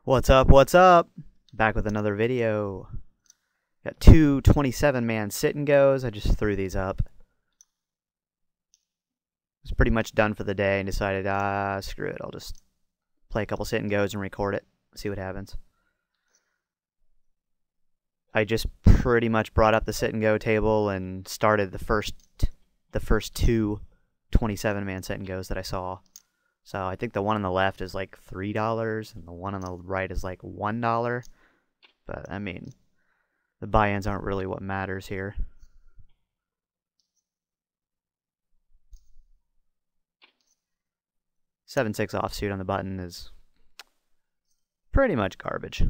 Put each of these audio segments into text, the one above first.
What's up? What's up? Back with another video. Got two 27-man sit and goes. I just threw these up. Was pretty much done for the day and decided, screw it. I'll just play a couple sit and goes and record it. See what happens. I just pretty much brought up the sit and go table and started the first two 27-man sit and goes that I saw. So I think the one on the left is like $3 and the one on the right is like $1. But I mean, the buy-ins aren't really what matters here. (7-6) offsuit on the button is pretty much garbage. I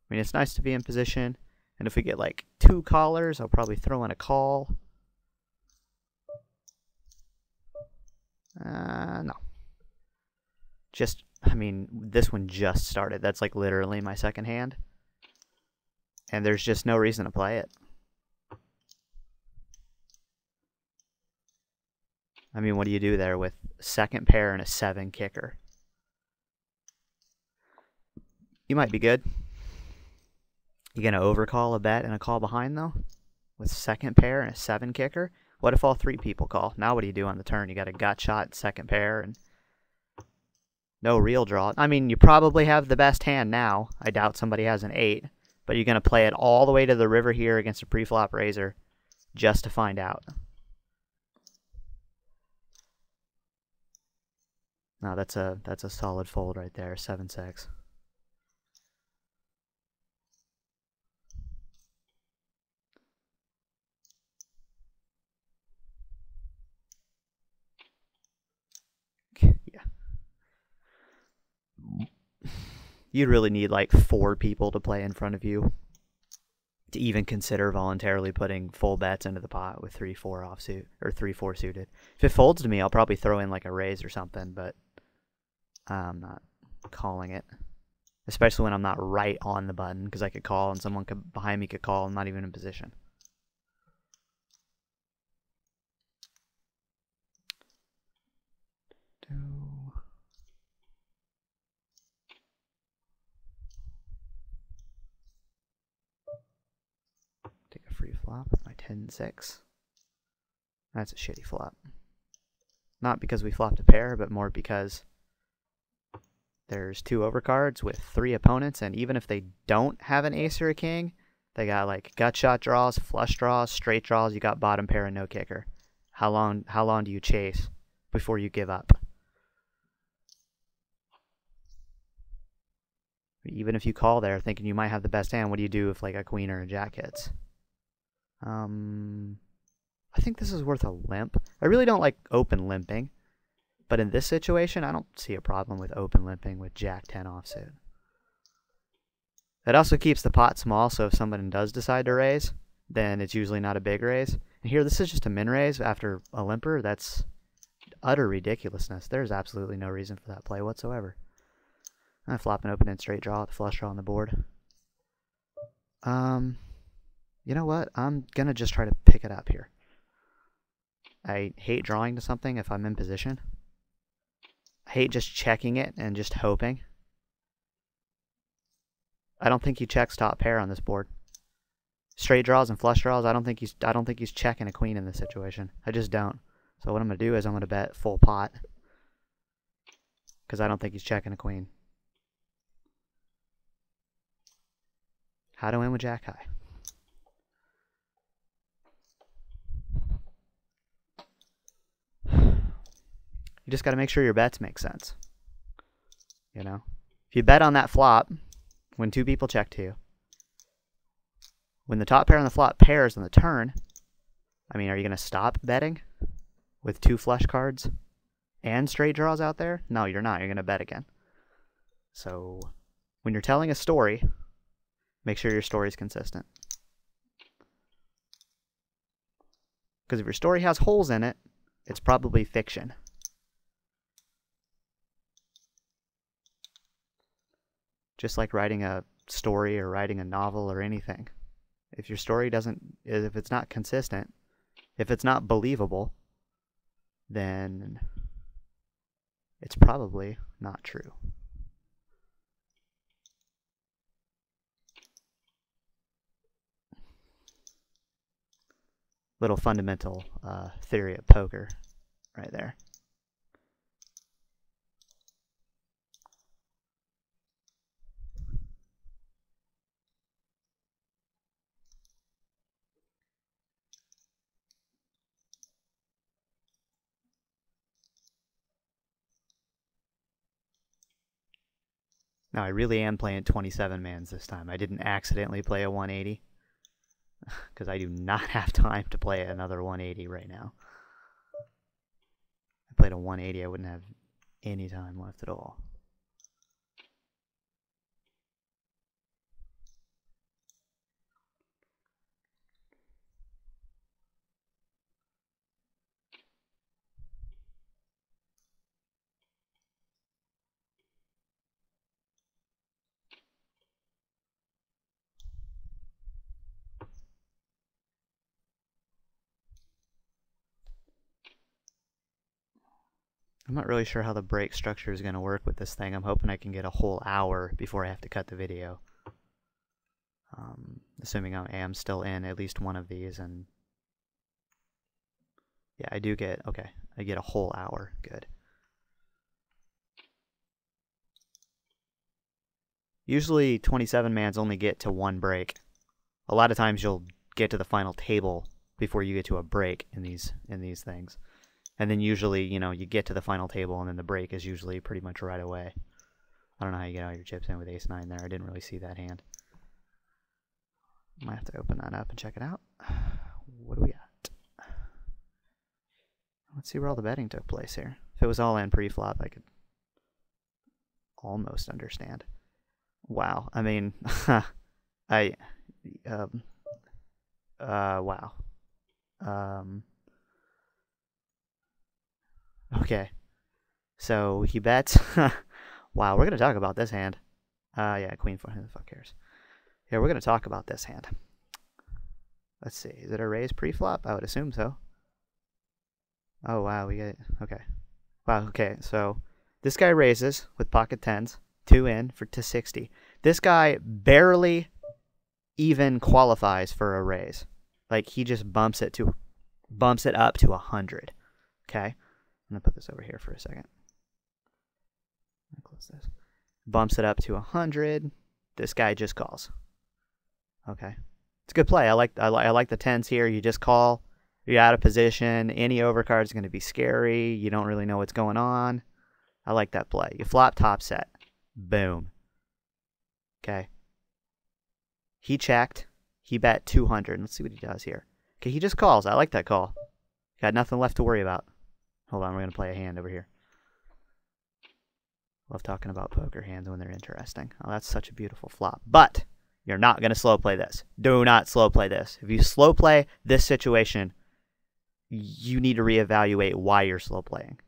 mean, it's nice to be in position, and if we get like two callers, I'll probably throw in a call. No. I mean, this one just started. That's like literally my second hand. And there's just no reason to play it. I mean, what do you do there with second pair and a 7 kicker? You might be good. You gonna overcall a bet and a call behind though? With second pair and a 7 kicker? What if all 3 people call? Now what do you do on the turn? You got a gut shot, second pair, and no real draw. I mean, you probably have the best hand now. I doubt somebody has an 8. But you're going to play it all the way to the river here against a pre-flop raiser just to find out. No, that's a solid fold right there, 7-6. Yeah. You'd really need like 4 people to play in front of you to even consider voluntarily putting full bets into the pot with 3-4 offsuit or 3-4 suited. If it folds to me, I'll probably throw in like a raise or something, but I'm not calling it. Especially when I'm not right on the button, because I could call and someone behind me could call. I'm not even in position. Take a free flop with my 10-6. That's a shitty flop. Not because we flopped a pair, but more because there's 2 overcards with 3 opponents, and even if they don't have an ace or a king, they got like gut shot draws, flush draws, straight draws. You got bottom pair and no kicker. How long do you chase before you give up? Even if you call there thinking you might have the best hand, what do you do if like a queen or a jack hits? I think this is worth a limp. I really don't like open limping, but in this situation, I don't see a problem with open limping with jack 10 offsuit. It also keeps the pot small, so if someone does decide to raise, then it's usually not a big raise. And here, this is just a min raise after a limper. That's utter ridiculousness. There's absolutely no reason for that play whatsoever. I flop an open and straight draw with the flush draw on the board. You know what? I'm gonna just try to pick it up here. I hate drawing to something if I'm in position. I hate just checking it and just hoping. I don't think he checks top pair on this board. Straight draws and flush draws, I don't think he's checking a queen in this situation. I just don't. So what I'm gonna do is I'm gonna bet full pot, because I don't think he's checking a queen. How to win with jack high? You just got to make sure your bets make sense. You know? If you bet on that flop, when 2 people check to you, when the top pair on the flop pairs on the turn, I mean, are you going to stop betting with 2 flush cards and straight draws out there? No, you're not. You're going to bet again. So, when you're telling a story, make sure your story is consistent. Because if your story has holes in it, it's probably fiction. Just like writing a story or writing a novel or anything. If your story if it's not consistent, if it's not believable, then it's probably not true. little fundamental theory of poker right there. Now, I really am playing 27 mans this time. I didn't accidentally play a 180, because I do not have time to play another 180 right now. If I played a 180, I wouldn't have any time left at all. I'm not really sure how the break structure is going to work with this thing. I'm hoping I can get a whole hour before I have to cut the video. Assuming I am still in at least one of these, and yeah, I do get, okay, I get a whole hour. Good. Usually 27 mans only get to one break. A lot of times you'll get to the final table before you get to a break in these things. And then usually, you know, you get to the final table and then the break is usually pretty much right away. I don't know how you get all your chips in with ace-9 there. I didn't really see that hand. Might have to open that up and check it out. What do we got? Let's see where all the betting took place here. If it was all in pre-flop, I could almost understand. Wow. I mean, wow. Okay. So he bets. Wow, we're going to talk about this hand. Yeah, queen 4. Who the fuck cares? Yeah, we're going to talk about this hand. Let's see. Is it a raise pre-flop? I would assume so. Oh, wow, we get it. Okay. Wow, okay. So this guy raises with pocket 10s. 2 in to 60. This guy barely even qualifies for a raise. Like, he just bumps it up to 100. Okay? I'm going to put this over here for a second. Close this. Bumps it up to 100. This guy just calls. Okay. It's a good play. I like the 10s here. You just call. You're out of position. Any overcard is going to be scary. You don't really know what's going on. I like that play. You flop top set. Boom. Okay. He checked. He bet 200. Let's see what he does here. Okay, he just calls. I like that call. Got nothing left to worry about. Hold on, we're going to play a hand over here. Love talking about poker hands when they're interesting. Oh, that's such a beautiful flop. But you're not going to slow play this. Do not slow play this. If you slow play this situation, you need to reevaluate why you're slow playing.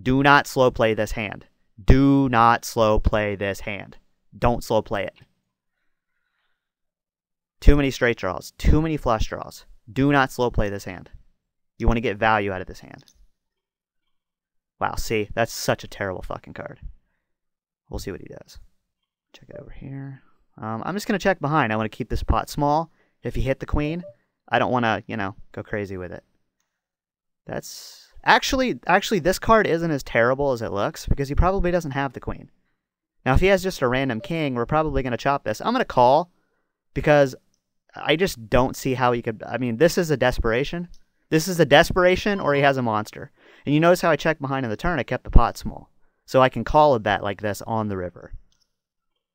Do not slow play this hand. Do not slow play this hand. Don't slow play it. Too many straight draws. Too many flush draws. Do not slow play this hand. You want to get value out of this hand. Wow, see? That's such a terrible fucking card. We'll see what he does. Check it over here. I'm just going to check behind. I want to keep this pot small. If he hit the queen, I don't want to, you know, go crazy with it. That's... Actually, this card isn't as terrible as it looks because he probably doesn't have the queen. Now, if he has just a random king, we're probably going to chop this. I'm going to call because I just don't see how he could... I mean, this is a desperation. This is a desperation or he has a monster. And you notice how I checked behind in the turn, I kept the pot small. So I can call a bet like this on the river.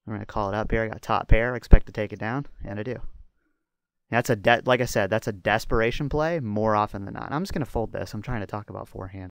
I'm going to call it up here. I got top pair. I expect to take it down. And I do. That's like I said, that's a desperation play more often than not. I'm just going to fold this. I'm trying to talk about forehand.